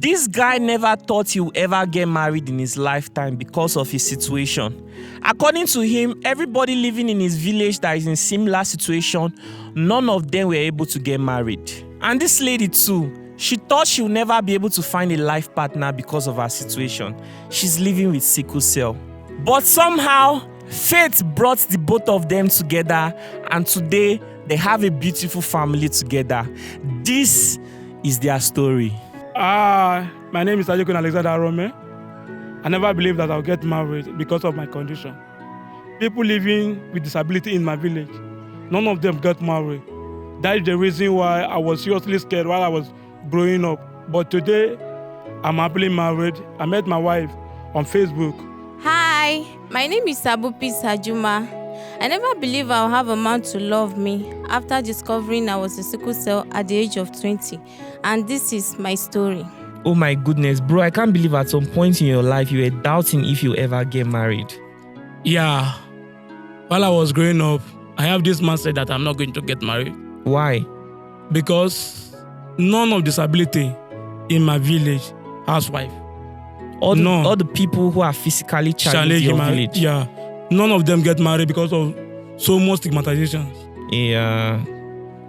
This guy never thought he would ever get married in his lifetime because of his situation. According to him, everybody living in his village that is in similar situation, none of them were able to get married. And this lady too, she thought she would never be able to find a life partner because of her situation. She's living with sickle cell. But somehow, fate brought the both of them together, and today they have a beautiful family together. This is their story. My name is Ajikun Alexander Rome. I never believed that I'll get married because of my condition. People living with disability in my village, none of them got married. That is the reason why I was seriously scared while I was growing up. But today, I'm happily married. I met my wife on Facebook. Hi, my name is Sabupi Sajuma. I never believed I'll have a man to love me after discovering I was a sickle cell at the age of 20. And this is my story. Oh my goodness, bro, I can't believe at some point in your life you were doubting if you ever get married. Yeah. While I was growing up, I have this mindset that I'm not going to get married. Why? Because none of disability in my village has wife. All the people who are physically challenged in your village. Yeah. None of them get married because of so much stigmatization. Yeah.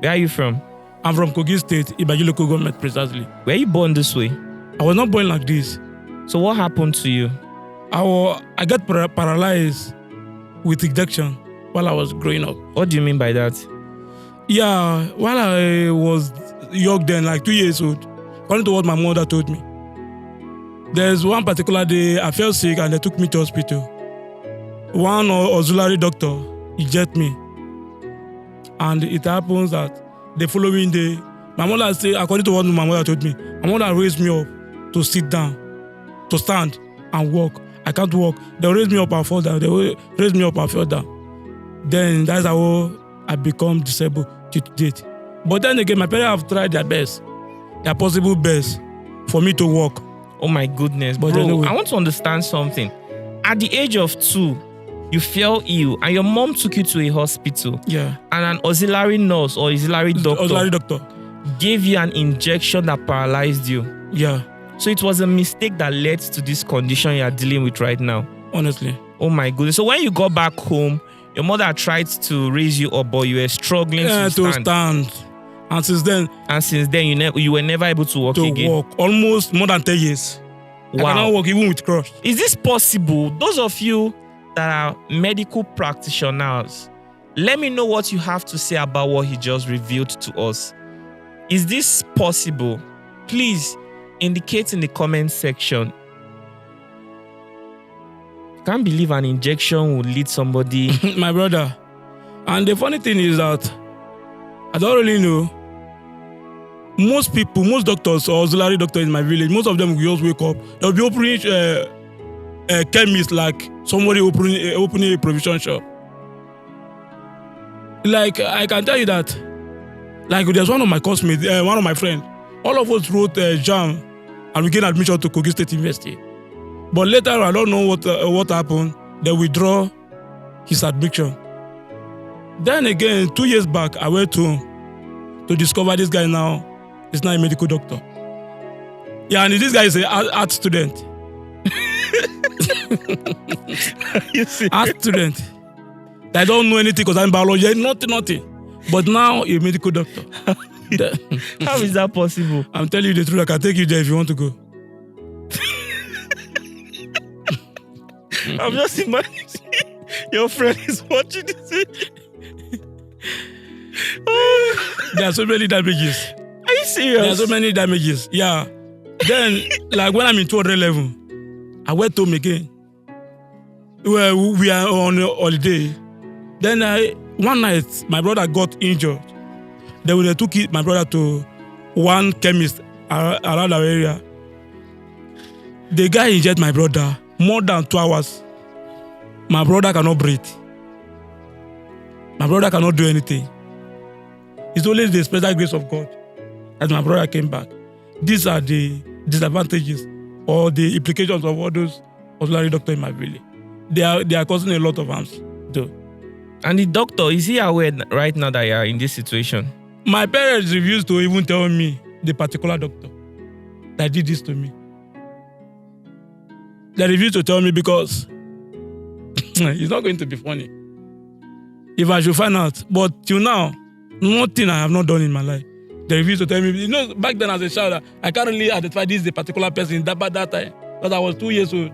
Where are you from? I'm from Kogi State, Ibaji local government precisely. Were you born this way? I was not born like this. So what happened to you? I got paralyzed with ejection while I was growing up. What do you mean by that? Yeah, while I was young then, like 2 years old, according to what my mother told me. There's one particular day I felt sick and they took me to hospital. One auxiliary doctor injected me. And it happens that the following day, my mother said, according to what my mother told me, my mother raised me up to sit down, to stand and walk. I can't walk. They raised me up and fall down. They raised me up and fell down. Then that's how I become disabled to date. But then again, my parents have tried their best, their possible best for me to walk. Oh my goodness, but bro, anyway. I want to understand something. At the age of 2, you fell ill and your mom took you to a hospital. Yeah. And an auxiliary nurse or auxiliary doctor gave you an injection that paralyzed you. Yeah. So it was a mistake that led to this condition you are dealing with right now. Honestly. Oh my goodness. So when you got back home, your mother tried to raise you up, but you were struggling to stand. And since then, you were never able to walk again. To walk almost more than 10 years. Wow. I cannot walk even with crush. Is this possible? Those of you that are medical practitioners, let me know what you have to say about what he just revealed to us. Is this possible? Please indicate in the comment section. Can't believe an injection would lead somebody. My brother. And the funny thing is that I don't really know. Most people, most doctors or auxiliary doctors in my village, most of them will just wake up. They'll be opening a chemist like somebody opening a provision shop. Like, I can tell you that, like, there's one of my classmates, one of my friends, all of us wrote a JAM and we gained admission to Kogi State University. But later, I don't know what happened. They withdraw his admission. Then again, 2 years back, I went to discover this guy now. He's now a medical doctor. Yeah, and this guy is an art student. You see? Art student. I don't know anything because I'm biology, nothing. But now a medical doctor. How is that possible? I'm telling you the truth. I can take you there if you want to go. I'm just imagining your friend is watching this. There are so many damages. Are you serious? There are so many damages. Yeah. Then, like when I'm in 211, I went home again. Well, we are on a holiday. Then one night, my brother got injured. Then they took my brother to one chemist around our area. The guy injected my brother more than 2 hours. My brother cannot breathe. My brother cannot do anything. It's only the special grace of God that my brother came back. These are the disadvantages or the implications of all those auxiliary doctors in my village. They are causing a lot of harms, though. And the doctor, is he aware right now that you are in this situation? My parents refused to even tell me the particular doctor. that did this to me. They refused to tell me because it's not going to be funny if I should find out. But till now, nothing I have not done in my life. They refused to tell me. You know, back then as a child, I can't really identify this is a particular person by that time. Because I was 2 years old.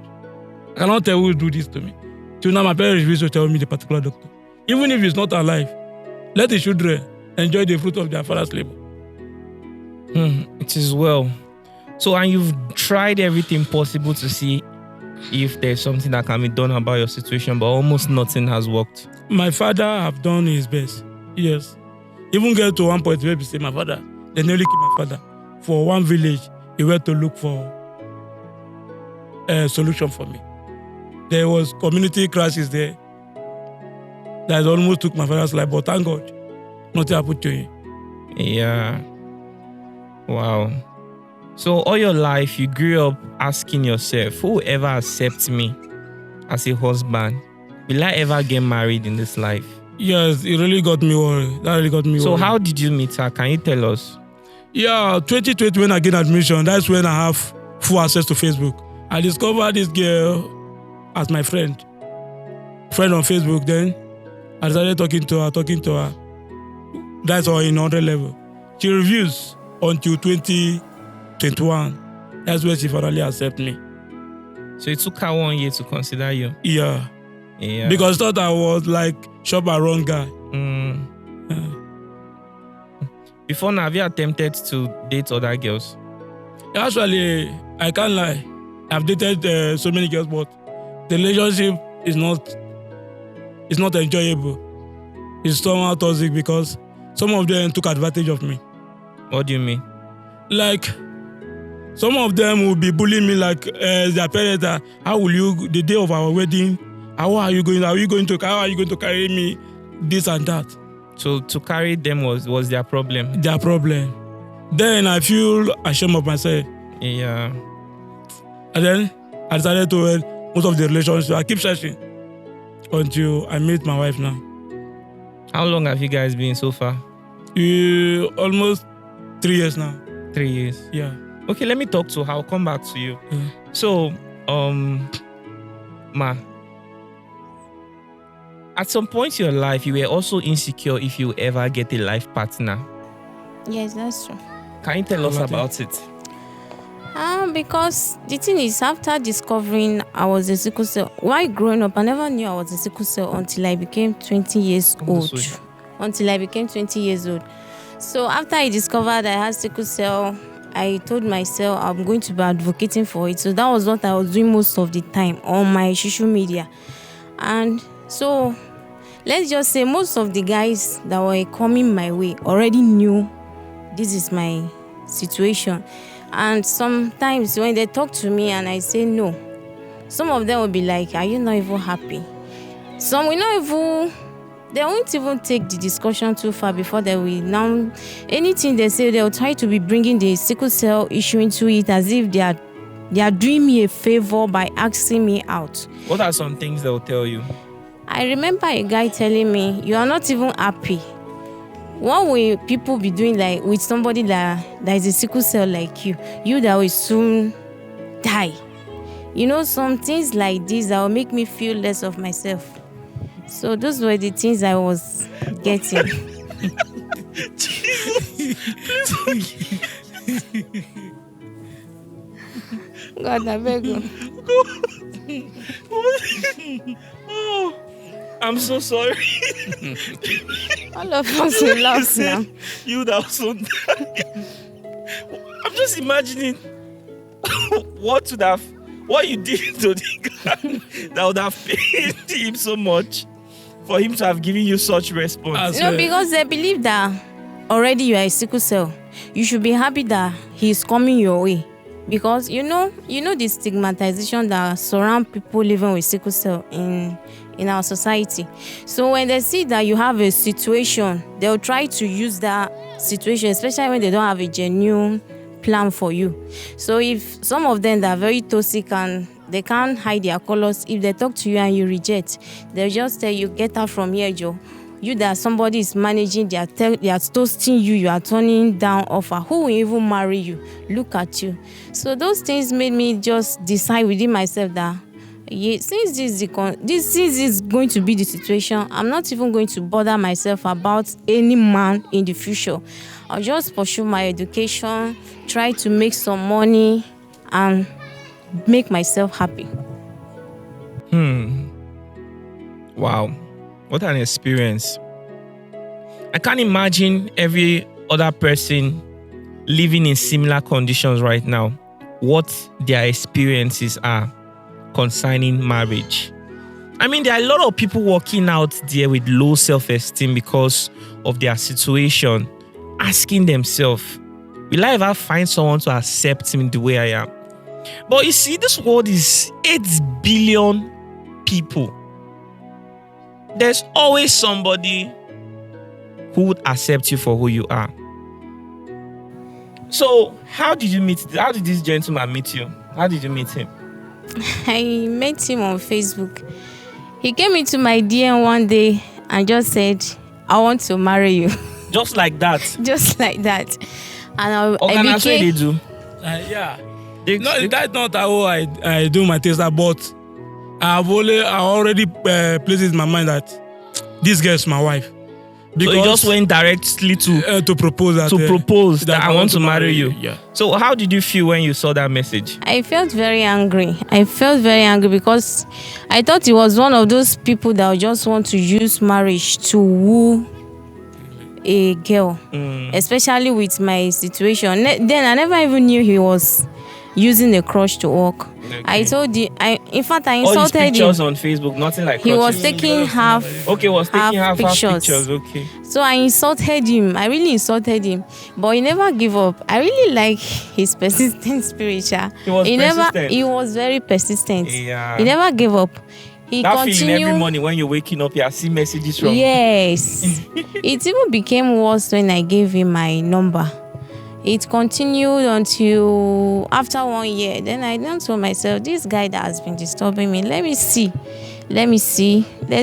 I cannot tell who do this to me. Till now, my parents refused to tell me the particular doctor. Even if he's not alive, let the children enjoy the fruit of their father's labor. It is well. So, and you've tried everything possible to see if there's something that can be done about your situation, but almost nothing has worked. My father have done his best. Yes. Even get to one point where we say my father, they nearly killed my father. For one village, he went to look for a solution for me. There was community crashes there that almost took my father's life, but thank God, nothing happened to him. Yeah. Wow. So all your life, you grew up asking yourself, who will ever accept me as a husband? Will I ever get married in this life? Yes, it really got me worried. That really got me worried. So how did you meet her? Can you tell us? Yeah, 2020 when I gained admission, that's when I have full access to Facebook. I discovered this girl as my friend on Facebook. Then I started talking to her. That's all in 100 level. She reviews until 2021. That's when she finally accepted me. So it took her 1 year to consider you? Yeah. Yeah. Because I thought I was like shop around guy. Yeah. Before now, have you attempted to date other girls? Actually, I can't lie. I've dated so many girls, but the relationship is not enjoyable. It's somehow toxic because some of them took advantage of me. What do you mean? Like, some of them will be bullying me like their parents. How will you, the day of our wedding, how are you going to carry me, this and that. So to carry them was their problem? Their problem. Then I feel ashamed of myself. Yeah. And then I decided to end most of the relationships. I keep searching until I meet my wife now. How long have you guys been so far? Almost 3 years now. 3 years? Yeah. Okay, let me talk to her. I'll come back to you. Yeah. So, Ma, at some point in your life, you were also insecure if you ever get a life partner. Yes, that's true. Can you tell us about it? Because the thing is, after discovering I was a sickle cell, while growing up, I never knew I was a sickle cell until I became 20 years old. So after I discovered I had sickle cell, I told myself I'm going to be advocating for it. So that was what I was doing most of the time on my social media. And so let's just say most of the guys that were coming my way already knew this is my situation. And sometimes when they talk to me and I say no, some of them will be like, are you not even happy? Some will not even, they won't even take the discussion too far before they will now, anything they say, they'll try to be bringing the sickle cell issue into it as if they are doing me a favor by asking me out. What are some things they'll tell you? I remember a guy telling me, you are not even happy. What will people be doing like with somebody that is a sickle cell like you that will soon die? You know, some things like this that will make me feel less of myself. So those were the things I was getting. God, I beg you. Oh, I'm so sorry. All of us will laugh now. You that was so I'm just imagining what you did to the guy that would have paid him so much for him to have given you such response. No, because they believe that already you are a sickle cell. You should be happy that he's coming your way. Because you know the stigmatization that surround people living with sickle cell in our society. So when they see that you have a situation, they'll try to use that situation, especially when they don't have a genuine plan for you. So if some of them that are very toxic and they can't hide their colors, if they talk to you and you reject, they'll just tell you, get out from here, Joe. You that somebody is managing, they are toasting you, you are turning down offer. Who will even marry you? Look at you. So those things made me just decide within myself that since this is going to be the situation, I'm not even going to bother myself about any man in the future. I'll just pursue my education, try to make some money, and make myself happy. Wow, what an experience. I can't imagine every other person living in similar conditions right now, what their experiences are concerning marriage. I mean, there are a lot of people walking out there with low self-esteem because of their situation, asking themselves, will I ever find someone to accept me the way I am? But you see, this world is 8 billion people. There's always somebody who would accept you for who you are. So, how did this gentleman meet you? How did you meet him? I met him on Facebook. He came into my DM one day and just said, I want to marry you. Just like that? Just like that. And I That's what they do. Yeah. That's not how I do my taster, but I already placed it in my mind that this girl is my wife. So you just went directly to propose that I want to marry you. Yeah. So how did you feel when you saw that message? I felt very angry. Because I thought he was one of those people that just want to use marriage to woo a girl, especially with my situation. Then I never even knew he was using a crush to work. Okay. I insulted him. All his pictures on Facebook, nothing like he crushes. was taking half pictures. Okay. So I insulted him. I really insulted him, but he never gave up. I really like his persistent spirit. He was very persistent. Yeah. He never gave up. That feeling every morning when you're waking up, you see messages from. Yes. It even became worse when I gave him my number. It continued until after 1 year. Then I then told myself, this guy that has been disturbing me, let me see. Let's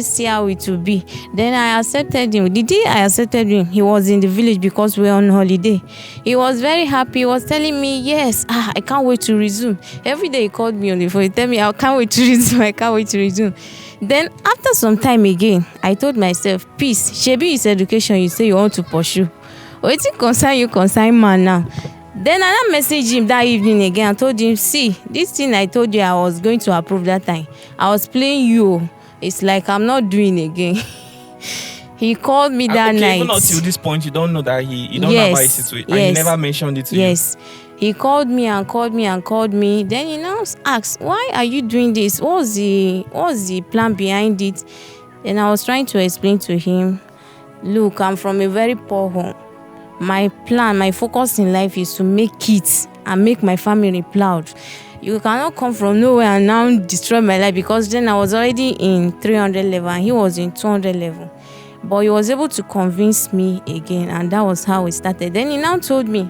see how it will be. Then I accepted him. The day I accepted him, he was in the village because we were on holiday. He was very happy. He was telling me, yes, I can't wait to resume. Every day he called me on the phone. He told me, I can't wait to resume. Then after some time again, I told myself, peace, shebi is education you say you want to pursue. Wetin concern man now. Then I messaged him that evening again and told him, see, this thing I told you I was going to approve that time, I was playing you. It's like I'm not doing again. He called me that night. Even until this point, you don't know that you don't know about his situation. And he never mentioned it to you. Yes. He called me. Then he now asked, why are you doing this? What's the plan behind it? Then I was trying to explain to him, look, I'm from a very poor home. My plan, my focus in life is to make kids and make my family proud. You cannot come from nowhere and now destroy my life, because then I was already in 300 level and he was in 200 level. But he was able to convince me again, and that was how it started. Then he now told me,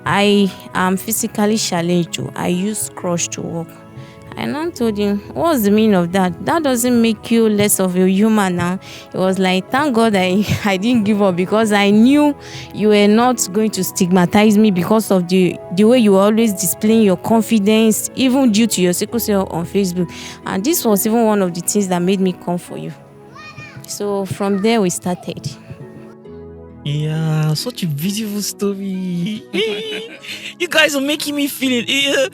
I am physically challenged. I use crush to walk. I now told him, what's the meaning of that? That doesn't make you less of a human now. It was like, thank God I didn't give up, because I knew you were not going to stigmatize me because of the way you were always displaying your confidence, even due to your sickle cell on Facebook. And this was even one of the things that made me come for you. So from there we started. Yeah, such a beautiful story. You guys are making me feel it.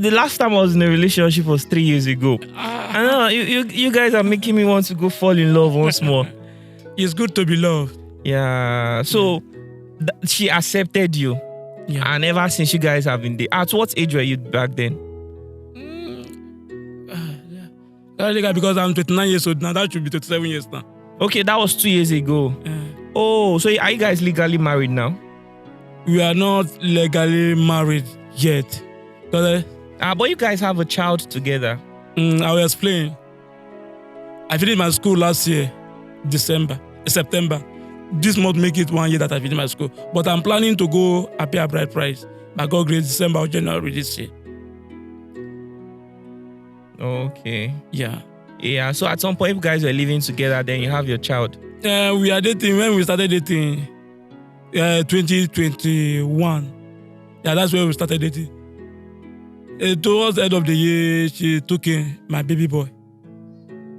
The last time I was in a relationship was 3 years ago. I know you guys are making me want to go fall in love once more. It's good to be loved. Yeah. So she accepted you. Yeah. And ever since you guys have been there. At what age were you back then? Because I'm 29 years old now. That should be 27 years now. Okay, that was 2 years ago. Oh, so are you guys legally married now? We are not legally married yet. But you guys have a child together. I will explain. I finished my school last year, September. This month make it 1 year that I finished my school. But I'm planning to go appear bride price by God grace December or January this year. Okay. Yeah. Yeah, so at some point, if you guys were living together, then you have your child. We are dating when we started dating. 2021. Yeah, that's where we started dating. Towards the end of the year, she took in my baby boy,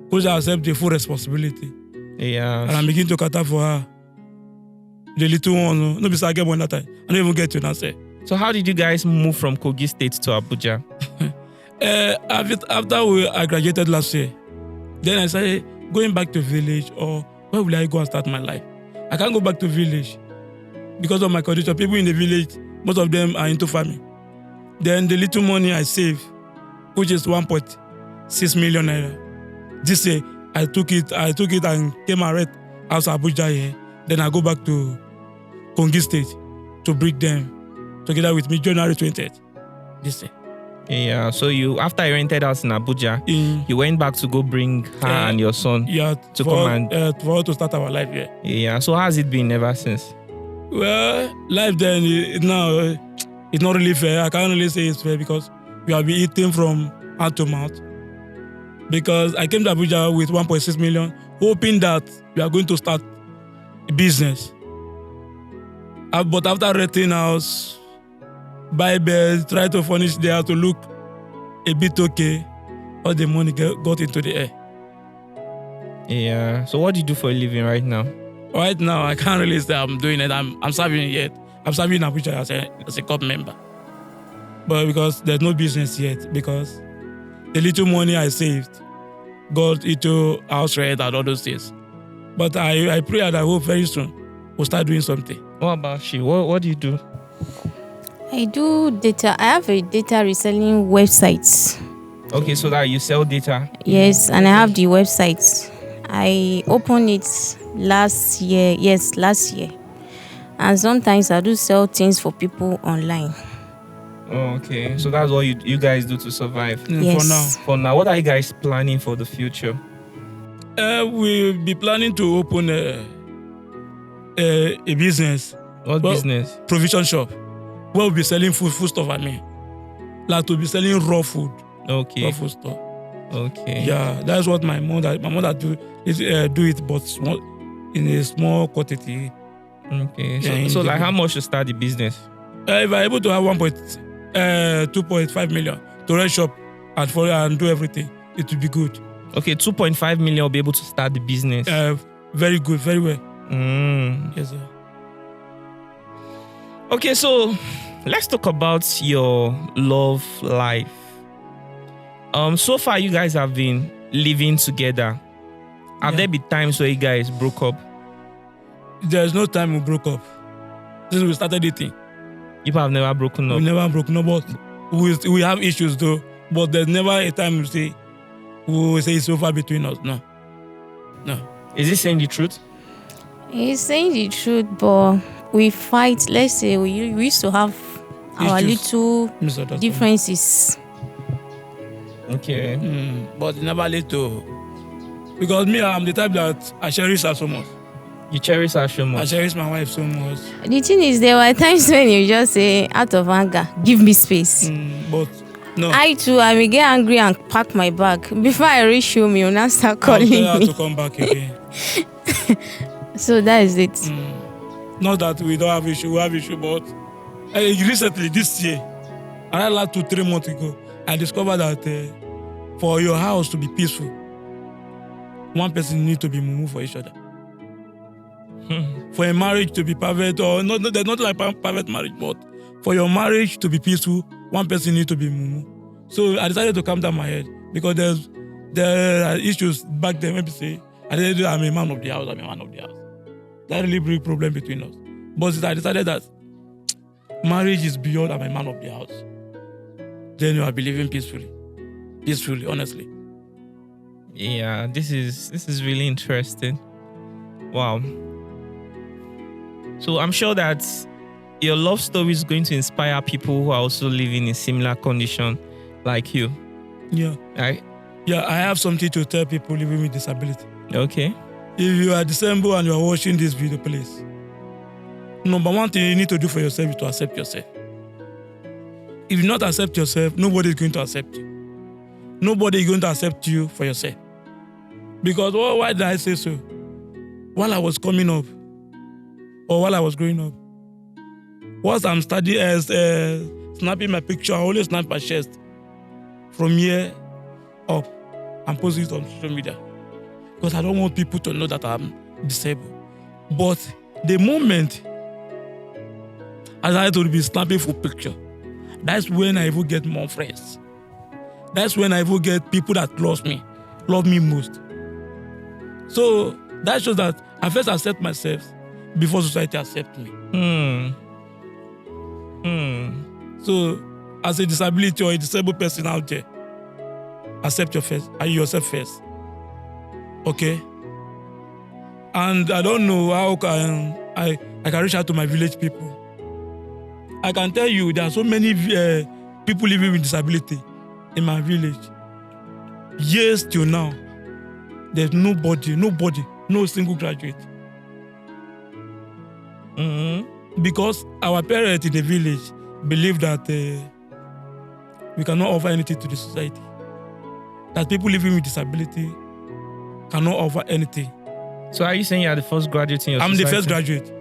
which I accept the full responsibility. Yeah. And I'm beginning to cater for her. The little one, no, because I get one that time. I don't even get to now say. So how did you guys move from Kogi State to Abuja? After I graduated last year, then I started going back to village, or where will I go and start my life? I can't go back to village because of my condition. People in the village, most of them are into farming. Then the little money I save, which is 1.6 million naira. This year, I took it and came and rent house Abuja here. Then I go back to Kogi State to bring them together with me January 20th. This year. Yeah, so after you rented house in Abuja, you went back to go bring her and your son to come and for us to start our life here. Yeah, so how has it been ever since? Well, life then now it's not really fair. I can't really say it's fair because we have been eating from hand to mouth. Because I came to Abuja with 1.6 million, hoping that we are going to start a business. But after renting house, buy beds, try to furnish the house to look a bit okay, all the money got into the air. Yeah. So what do you do for a living right now? Right now, I can't really say I'm doing it. I'm serving yet. I'm serving Abuja as a corp member. But because there's no business yet, because the little money I saved got into house rent and all those things. But I pray and I hope very soon we'll start doing something. What about you? What do you do? I do data. I have a data reselling website. Okay, so that you sell data? Yes, and I have the website. I opened it last year. Yes, last year. And sometimes I do sell things for people online. Oh, okay. So that's what you guys do to survive? Yes. For now, what are you guys planning for the future? We'll be planning to open a business. What business? Provision shop. Where we'll be selling food stuff, Like to be selling raw food. Okay. Raw food stuff. Okay. Yeah, that's what my mother do it, but in a small quantity. Okay. So like how much to start the business? If I'm able to have 2.5 million to rent shop and do everything, it will be good. Okay, 2.5 million will be able to start the business. Very good, very well. Yes, sir. Okay, so let's talk about your love life. So far you guys have been living together. Have there been times where you guys broke up? There's no time we broke up. Since we started dating. You have never broken up? We never broken up, but we have issues though. But there's never a time we say it's over between us. No. Is he saying the truth? He's saying the truth, but we fight. Let's say we used to have our little differences. Okay. But it never led to... Because me, I'm the type that I cherish her so much. You cherish her so much? I cherish my wife so much. The thing is, there were times when you just say, out of anger, give me space. But no. I too, I will get angry and pack my bag. Before I reach home, you'll now start calling me. I'll tell her to come back again. So that is it. Not that we don't have issue, we have issue, but recently, this year, around like 2-3 months ago, I discovered that for your house to be peaceful, one person needs to be mumu for each other. For a marriage to be perfect, or there's not like perfect marriage, but for your marriage to be peaceful, one person needs to be mumu. So I decided to calm down my head because there are issues back then. Maybe say, I'm a man of the house, That really big problem between us. But I decided that marriage is beyond I'm a man of the house. Then you are living peacefully, honestly. Yeah, this is really interesting. Wow. So I'm sure that your love story is going to inspire people who are also living in similar condition like you. Yeah. Right? Yeah, I have something to tell people living with disability. Okay. If you are disabled and you are watching this video, please. Number one thing you need to do for yourself is to accept yourself. If you not accept yourself, nobody is going to accept you. Nobody is going to accept you for yourself. Because why did I say so? while I was coming up, or while I was growing up, whilst I'm studying as snapping my picture, I always snap my chest from here up and post it on social media because I don't want people to know that I'm disabled. But the moment I started to be snapping for picture, that's when I will get more friends. That's when I will get people that love me most. So that shows that I first accept myself before society accepts me. So as a disability or a disabled person out there, accept yourself first. Okay? And I don't know how I can reach out to my village people. I can tell you there are so many people living with disability in my village. Years till now, there's nobody, no single graduate. Because our parents in the village believe that we cannot offer anything to the society. That people living with disability cannot offer anything. So are you saying you are the first graduate in your I'm society? the first graduate.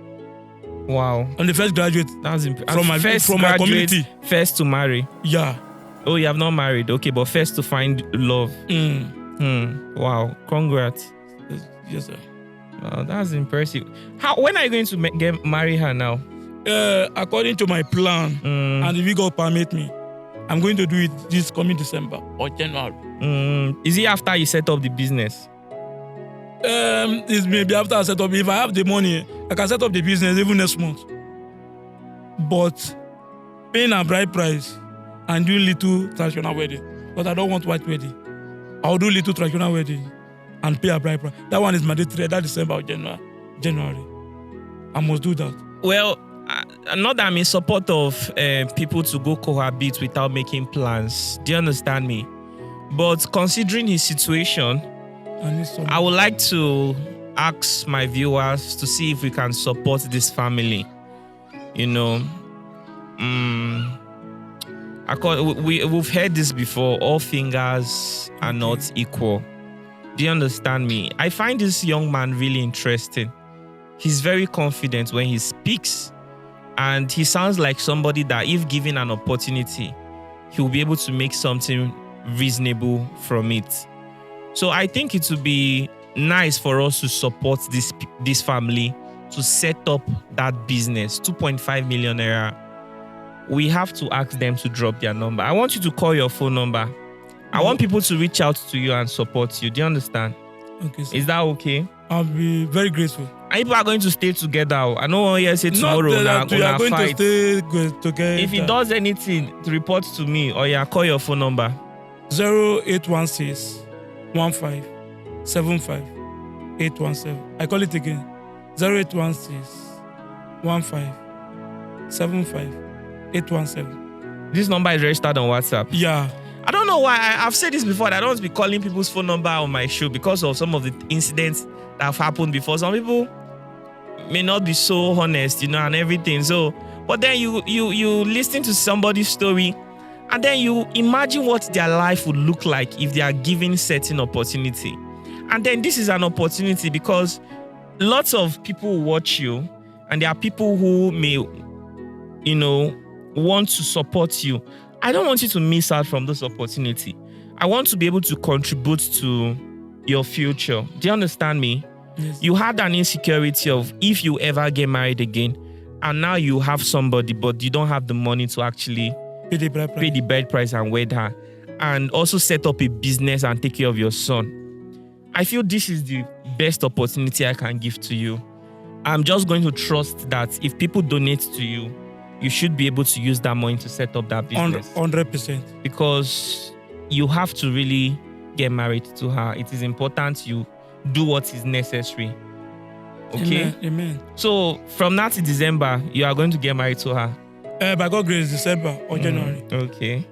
Wow. I'm the first graduate. That's from my community. First to marry. Yeah. Oh, you have not married. Okay, but first to find love. Wow. Congrats. Yes, sir. Wow, that's impressive. When are you going to marry her now? According to my plan, and if God permit me, I'm going to do it this coming December or January. Is it after you set up the business? It's maybe after I set up. If I have the money, I can set up the business even next month. But paying a bride price and doing little traditional wedding, because I don't want white wedding. I'll do little traditional wedding and pay a bride price. That one is mandatory. That December or January. I must do that. Well, not that I'm in support of people to go cohabit without making plans. Do you understand me? But considering his situation, I would like to ask my viewers to see if we can support this family. You know, we've heard this before. All fingers are not equal. Do you understand me? I find this young man really interesting. He's very confident when he speaks. And he sounds like somebody that if given an opportunity, he'll be able to make something reasonable from it. So I think it would be nice for us to support this family to set up that business. 2.5 million naira. We have to ask them to drop their number. I want you to call your phone number. I want people to reach out to you and support you. Do you understand? Okay, sir. Is that okay? I'll be very grateful. And people are going to stay together. I know what you say tomorrow. We are going fight. to stay together. If he does anything, to report to me or call your phone number. 0816 15 75 817. I call it again. 0816 15 75 817. This number is registered on WhatsApp. Yeah. I don't know why. I've said this before. That I don't want to be calling people's phone number on my show because of some of the incidents that have happened before. Some people may not be so honest, and everything. So, but then you listen to somebody's story, and then you imagine what their life would look like if they are given certain opportunity. And then this is an opportunity because lots of people watch you, and there are people who may, want to support you. I don't want you to miss out from this opportunity. I want to be able to contribute to your future. Do you understand me? Yes. You had an insecurity of if you ever get married again, and now you have somebody, but you don't have the money to actually pay the bride price and wed her, and also set up a business and take care of your son. I feel this is the best opportunity I can give to you. I'm just going to trust that if people donate to you, you should be able to use that money to set up that business. 100%. Because you have to really get married to her. It is important you do what is necessary. Okay? Amen. So from now to December, you are going to get married to her? By God's grace, December or January. Okay.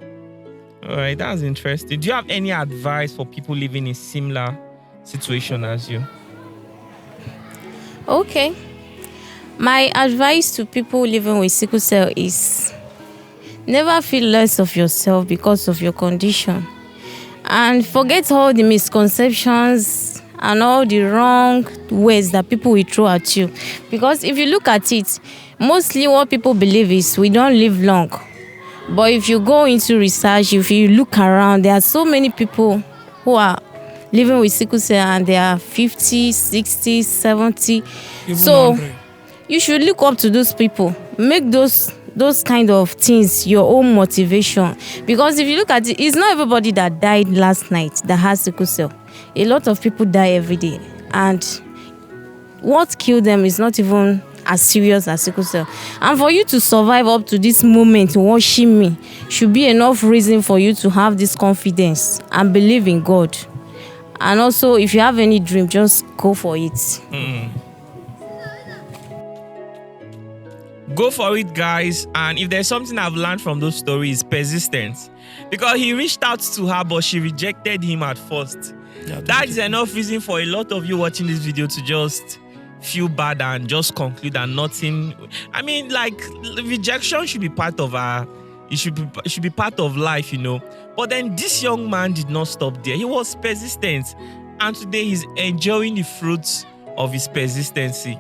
All right, that's interesting. Do you have any advice for people living in similar situation as you? Okay. My advice to people living with sickle cell is never feel less of yourself because of your condition. And forget all the misconceptions and all the wrong words that people will throw at you. Because if you look at it, mostly what people believe is we don't live long. But if you go into research, if you look around, there are so many people who are living with sickle cell and they are 50, 60, 70. Even So 100. you should look up to those people. Make those kind of things your own motivation. Because if you look at it, it's not everybody that died last night that has sickle cell. A lot of people die every day. And what killed them is not even as serious as sickle cell. And for you to survive up to this moment watching me should be enough reason for you to have this confidence and believe in God. And also, if you have any dream, just go for it. Go for it, guys. And if there's something I've learned from those stories, persistence. Because he reached out to her, but she rejected him at first. Yeah, That is enough reason for a lot of you watching this video to just feel bad and just conclude that nothing. I mean, like, rejection should be part of it should be part of life, you know. But then this young man did not stop there. He was persistent, and today he's enjoying the fruits of his persistency.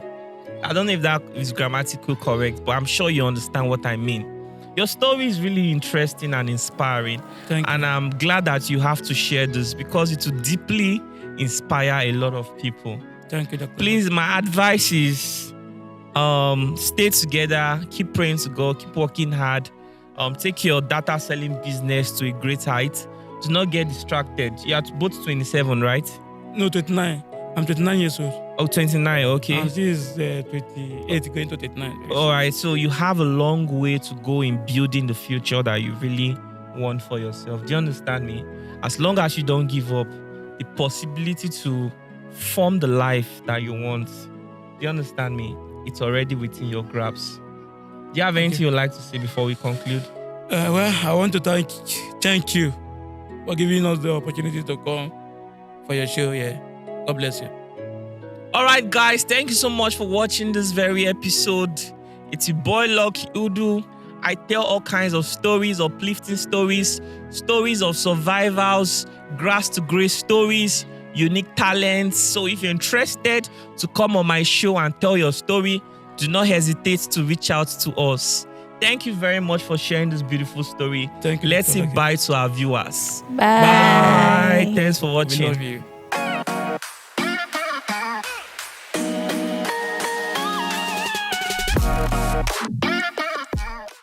I don't know if that is grammatically correct, but I'm sure you understand what I mean. Your story is really interesting and inspiring. Thank you. And I'm glad that you have to share this because it will deeply inspire a lot of people. Thank you, Dr. Please, my advice is stay together, keep praying to God, keep working hard, take your data selling business to a great height. Do not get distracted. You're both 27, right? No, 29. I'm 29 years old. Oh, 29, okay. And she is 28, going to 39. All right, so you have a long way to go in building the future that you really want for yourself. Do you understand me? As long as you don't give up, the possibility to form the life that you want, do you understand me? It's already within your grasp. Do you have anything you'd like to say before we conclude? Well, I want to thank you for giving us the opportunity to come for your show. Yeah, God bless you. All right, guys, thank you so much for watching this very episode. It's your boy Lucky Udu. I tell all kinds of stories, uplifting stories, stories of survivals, grass to grace stories, unique talents. So if you're interested to come on my show and tell your story, do not hesitate to reach out to us. Thank you very much for sharing this beautiful story. Thank you. Let's say Dr. bye to our viewers. Bye. Bye. Thanks for We watching. love you.